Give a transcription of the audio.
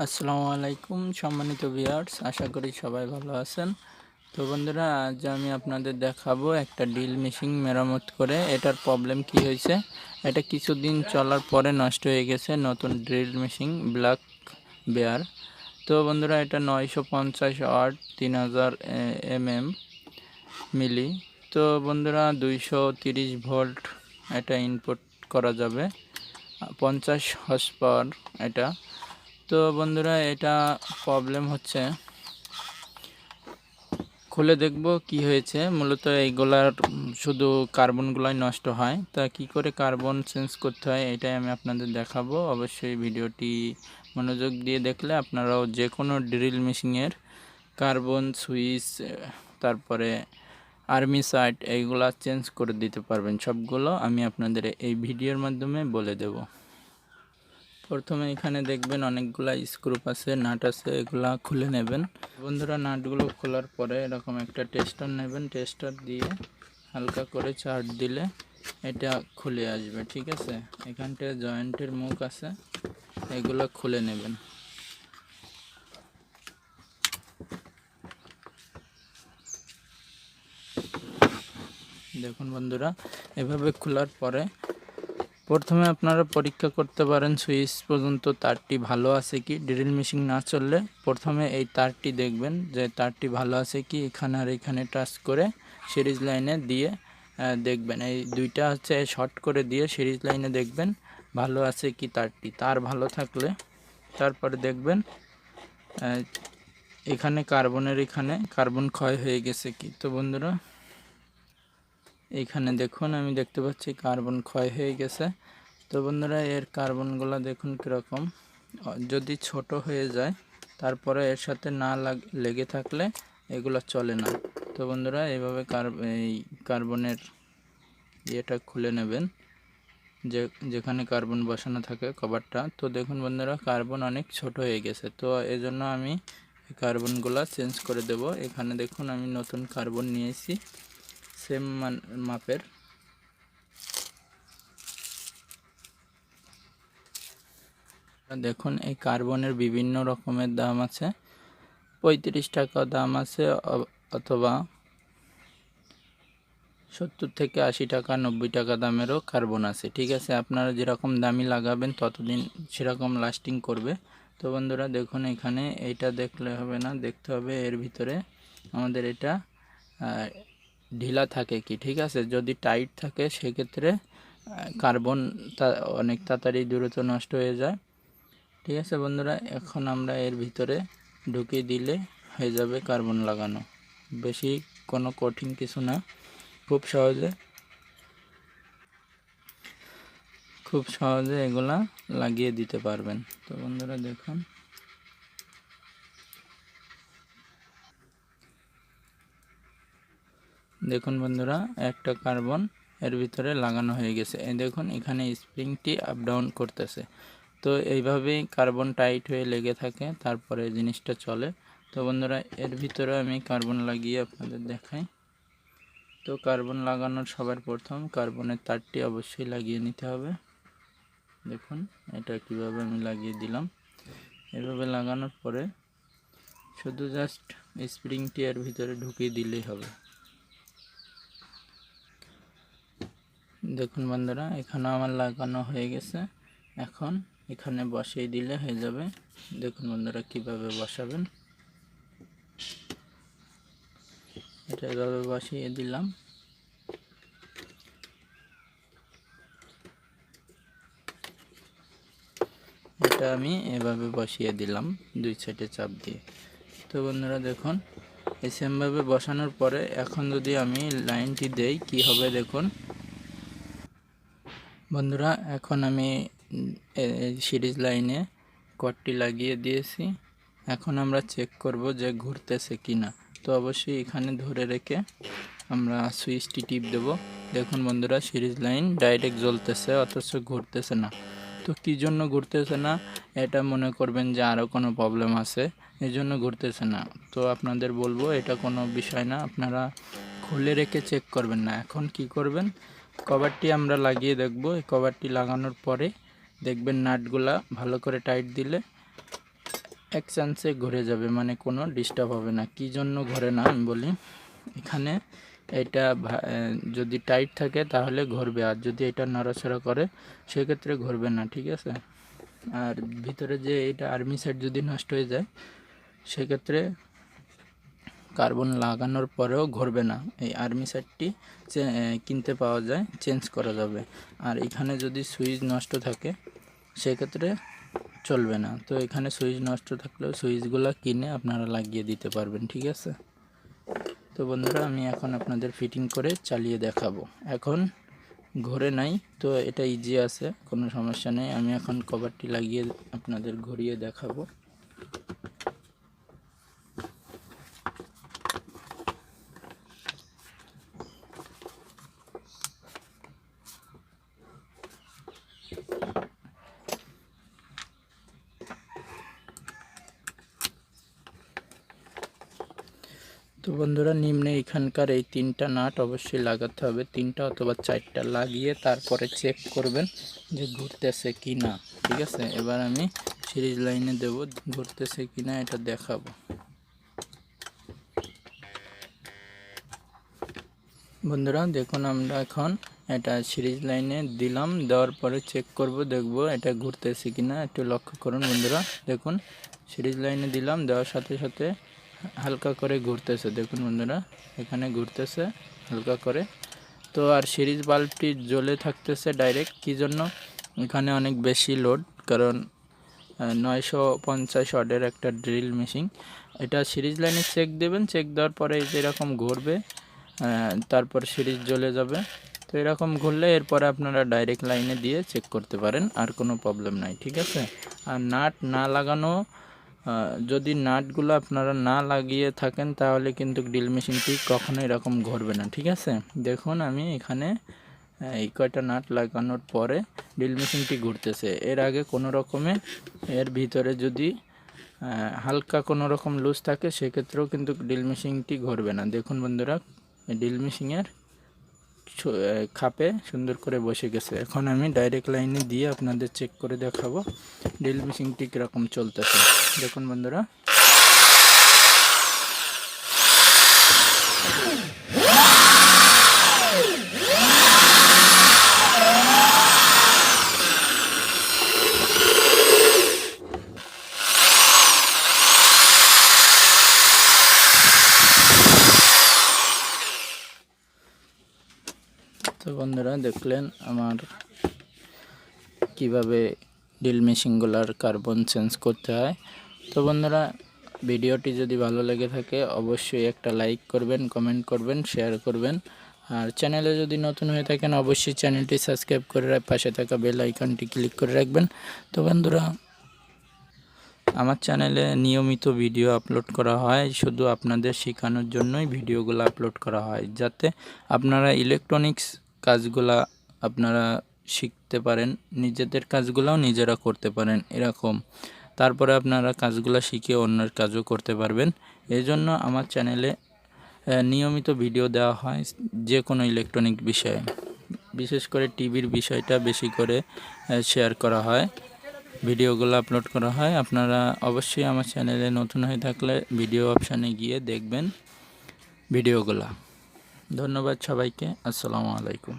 আসসালামু আলাইকুম সম্মানিত ভিউয়ার্স, আশা করি সবাই ভালো আছেন। তো বন্ধুরা, আজ আমি আপনাদের দেখাবো একটা ড্রিল মেশিন মেরামত করে এটার প্রবলেম কি হয়েছে। এটা কিছুদিন চলার পরে নষ্ট হয়ে গেছে, নতুন ড্রিল মেশিন ব্ল্যাক বেয়ার। তো বন্ধুরা, এটা 950 ওয়াট 3000 মিলি। তো বন্ধুরা, 230 ভোল্ট এটা ইনপুট করা যাবে, 50 হর্স পাওয়ার এটা। তো বন্ধুরা, এটা প্রবলেম হচ্ছে, খুলে দেখব কি হয়েছে। মূলত এইগুলার শুধু কার্বনগুলাই নষ্ট হয়, তা কি করে কার্বন চেঞ্জ করতে হয় এটাই আমি আপনাদের দেখাবো। অবশ্যই ভিডিওটি মনোযোগ দিয়ে দেখলে আপনারাও যে কোনো ড্রিল মেশিনের কার্বন সুইচ, তারপরে আর্মি সাইট এইগুলা চেঞ্জ করে দিতে পারবেন। সবগুলো আমি আপনাদের এই ভিডিওর মাধ্যমে বলে দেব। প্রথমে এখানে দেখবেন অনেকগুলা স্ক্রু আছে, নাট আছে, এগুলা খুলে নেবেন। বন্ধুরা, নাটগুলো খোলার পরে এরকম একটা টেস্টার নেবেন। টেস্টার দিয়ে হালকা করে চার্জ দিলে এটা খুলে আসবে, ঠিক আছে। এখানটায় জয়েন্টের মুখ আছে, এগুলো খুলে নেবেন। দেখুন বন্ধুরা, এভাবে খোলার পরে প্রথমে আপনারা পরীক্ষা করতে পারেন সুইচ পর্যন্ত তারটি ভালো আছে কি। ড্রিল মেশিন না চললে প্রথমে এই তারটি দেখবেন যে তারটি ভালো আছে কি। এখানে আর এখানে টাচ করে সিরিজ লাইনে দিয়ে দেখবেন। এই দুইটা হচ্ছে শর্ট করে দিয়ে সিরিজ লাইনে দেখবেন ভালো আছে কি তারটি। তার ভালো থাকলে তারপরে দেখবেন এখানে কার্বন ক্ষয় হয়ে গেছে কি। তো বন্ধুরা, এইখানে দেখুন আমি দেখতে পাচ্ছি কার্বন ক্ষয় হয়ে গেছে। তো বন্ধুরা, এর কার্বনগুলো দেখুন কীরকম। যদি ছোট হয়ে যায় তারপরে এর সাথে না লেগে থাকলে এগুলো চলে না। তো বন্ধুরা, এইভাবে এই কার্বনের ইয়েটা খুলে নেবেন, যেখানে কার্বন বসানো থাকে কভারটা। তো দেখুন বন্ধুরা, কার্বন অনেক ছোট হয়ে গেছে। তো এজন্য আমি কার্বনগুলো চেঞ্জ করে দেব। এখানে দেখুন আমি নতুন কার্বন নিয়েছি সেম মাপের। দেখুন এই কার্বনের বিভিন্ন রকমের দাম আছে, 35 টাকা দাম আছে, অথবা 70 থেকে 80 টাকা 90 টাকা দামেরও কার্বন আছে, ঠিক আছে। আপনারা যেরকম দামি লাগাবেন ততদিন সেরকম লাস্টিং করবে। তো বন্ধুরা দেখুন, এখানে এইটা দেখলে হবে না, দেখতে হবে এর ভিতরে আমাদের এটা ঢিলা থাকে কি, ঠিক আছে। যদি টাইট থাকে সেক্ষেত্রে কার্বন অনেক তাড়াতাড়ি দ্রুত নষ্ট হয়ে যায়, ঠিক আছে বন্ধুরা। এখন আমরা এর ভিতরে ঢুকিয়ে দিলে হয়ে যাবে কার্বন লাগানো। বেশি কোনো কঠিন কিছু না, খুব সহজে এগুলা লাগিয়ে দিতে পারবেন। তো বন্ধুরা দেখুন, বন্ধুরা একটা কার্বন এর ভিতরে লাগানো হয়ে গেছে। এই দেখুন এখানে স্প্রিংটি আপ ডাউন করতেছে। তো এইভাবেই কার্বন টাইট হয়ে লেগে থাকে, তারপরে জিনিসটা চলে। তো বন্ধুরা, এর ভিতরে আমি কার্বন লাগিয়ে আপনাদের দেখাই। তো কার্বন লাগানোর সবার প্রথম কার্বনের তারটি অবশ্যই লাগিয়ে নিতে হবে। দেখুন এটা কিভাবে আমি লাগিয়ে দিলাম। এভাবে লাগানোর পরে শুধু জাস্ট স্প্রিংটি এর ভিতরে ঢুকিয়ে দিলেই হবে। দেখুন বন্ধুরা, এখানে আমার লাগানো হয়ে গেছে। এখন এখানে বসিয়ে দিলে হয়ে যাবে। দেখুন বন্ধুরা কিভাবে বসাবেন, এটা এভাবে বসিয়ে দিলাম। এটা আমি এভাবে বসিয়ে দিলাম দুই সাইডে চাপ দিয়ে। তো বন্ধুরা দেখুন, এই সেমভাবে বসানোর পরে এখন যদি আমি লাইনটি দেই কি হবে দেখুন বন্ধুরা। এখন আমি সিরিজ লাইনে কর্ডটি লাগিয়ে দিয়েছি। এখন আমরা চেক করব যে ঘুরতেছে কি না। তো অবশ্যই এখানে ধরে রেখে আমরা সুইচটি টিপ দেব। দেখুন বন্ধুরা, সিরিজ লাইন ডাইরেক্ট জ্বলতেছে অথচ ঘুরতেছে না। তো কী জন্য ঘুরতেছে না, এটা মনে করবেন যে আরও কোনো প্রবলেম আছে, এই জন্য ঘুরতেছে না। তো আপনাদের বলবো এটা কোনো বিষয় না, আপনারা খুলে রেখে চেক করবেন না। এখন কি করবেন, কভারটি আমরা লাগিয়ে দেখব। এই কভারটি লাগানোর পরে দেখবেন নাটগুলা ভালো করে টাইট দিলে এক চান্সে ঘুরে যাবে, মানে কোনো ডিস্টার্ব হবে না। কি জন্য ঘুরে না আমি বলি, এখানে এটা যদি টাইট থাকে তাহলে ঘুরবে, আর যদি এটা নড়াচড়া করে সেক্ষেত্রে ঘুরবে না, ঠিক আছে। আর ভিতরে যে এটা আর্মি সেট যদি নষ্ট হয়ে যায় সেক্ষেত্রে কার্বন লাগানোর পরেও ঘুরবে না। এই আর্মি সেটটি কিনতে পাওয়া যায়, চেঞ্জ করা যাবে। আর এখানে যদি সুইচ নষ্ট থাকে সেক্ষেত্রে চলবে না। তো এখানে সুইচ নষ্ট থাকলেও সুইচগুলো কিনে আপনারা লাগিয়ে দিতে পারবেন, ঠিক আছে। তো বন্ধুরা আমি এখন আপনাদের ফিটিং করে চালিয়ে দেখাবো। এখন ঘুরে নাই, তো এটা ইজি আছে, কোনো সমস্যা নেই। আমি এখন কভারটি লাগিয়ে আপনাদের ঘুরিয়ে দেখাবো। তো বন্ধুরা নিম্নে এখানকার এই 3টা নাট অবশ্যই লাগাতে হবে, 3টা অথবা 4টা লাগিয়ে তারপরে চেক করবেন যে ঘুরতেছে কি না, ঠিক আছে। এবার আমি সিরিজ লাইনে দেব, ঘুরতেছে কি না এটা দেখাবো। বন্ধুরা দেখুন আমরা এখন এটা সিরিজ লাইনে দিলাম, দেওয়ার পরে চেক করব, দেখব এটা ঘুরতেছে কি না। একটু লক্ষ্য করুন বন্ধুরা, দেখুন সিরিজ লাইনে দিলাম, দেওয়ার সাথে সাথে হালকা করে ঘুরতেছে, দেখুন বন্ধুরা এখানে ঘুরতেছে হালকা করে। তো আর সিরিজ বাল্বটি জ্বলে থাকতেছে ডাইরেক্ট, কী জন্য, এখানে অনেক বেশি লোড, কারণ 950 ওয়াটের একটা ড্রিল মেশিন। এটা সিরিজ লাইনে চেক দেবেন, চেক দেওয়ার পরে এরকম ঘুরবে, তারপর সিরিজ জ্বলে যাবে। তো এরকম ঘুরলে এরপরে আপনারা ডাইরেক্ট লাইনে দিয়ে চেক করতে পারেন, আর কোনো প্রবলেম নাই, ঠিক আছে। আর নাট না লাগানো, যদি নাটগুলো আপনারা না লাগিয়ে থাকেন তাহলে কিন্তু ড্রিল মেশিনটি কখনো এরকম ঘুরবে না, ঠিক আছে। দেখুন আমি এখানে এই কয়টা নাট লাগানোর পরে ড্রিল মেশিনটি ঘুরতেছে। এর আগে কোনো রকমে এর ভিতরে যদি হালকা কোনো রকম লুজ থাকে সেক্ষেত্রেও কিন্তু ড্রিল মেশিনটি ঘুরবে না। দেখুন বন্ধুরা ড্রিল মেশিনের খাপে সুন্দর করে বসে গেছে। এখন আমি ডাইরেক্ট লাইনে দিয়ে আপনাদের চেক করে দেখাবো ড্রিল মেশিনটি কীরকম চলতেছে। দেখুন বন্ধুরা, তো বন্ধুরা দেখলেন আমার কিভাবে ড্রিল মেশিনগুলোর কার্বন চেঞ্জ করতে হয়। তো বন্ধুরা ভিডিওটি যদি ভালো লেগে থাকে অবশ্যই একটা লাইক করবেন, কমেন্ট করবেন, শেয়ার করবেন। আর চ্যানেলে যদি নতুন হয়ে থাকেন অবশ্যই চ্যানেলটি সাবস্ক্রাইব করে পাশে থাকা বেল আইকনটি ক্লিক করে রাখবেন। তো বন্ধুরা আমার চ্যানেলে নিয়মিত ভিডিও আপলোড করা হয়, শুধু আপনাদের শেখানোর জন্যই ভিডিওগুলো আপলোড করা হয়, যাতে আপনারা ইলেকট্রনিক্স কাজগুলা আপনারা শিখতে পারেন, নিজেদের কাজগুলোও নিজেরা করতে পারেন এরকম। তারপরে আপনারা কাজগুলো শিখে অন্যের কাজও করতে পারবেন। এই জন্য আমার চ্যানেলে নিয়মিত ভিডিও দেওয়া হয় যে কোনো ইলেকট্রনিক বিষয়ে, বিশেষ করে টিভির বিষয়টা বেশি করে শেয়ার করা হয়, ভিডিওগুলো আপলোড করা হয়। আপনারা অবশ্যই আমার চ্যানেলে নতুন হয়ে থাকলে ভিডিও অপশানে গিয়ে দেখবেন ভিডিওগুলো। ধন্যবাদ সবাইকে, আসসালামু আলাইকুম।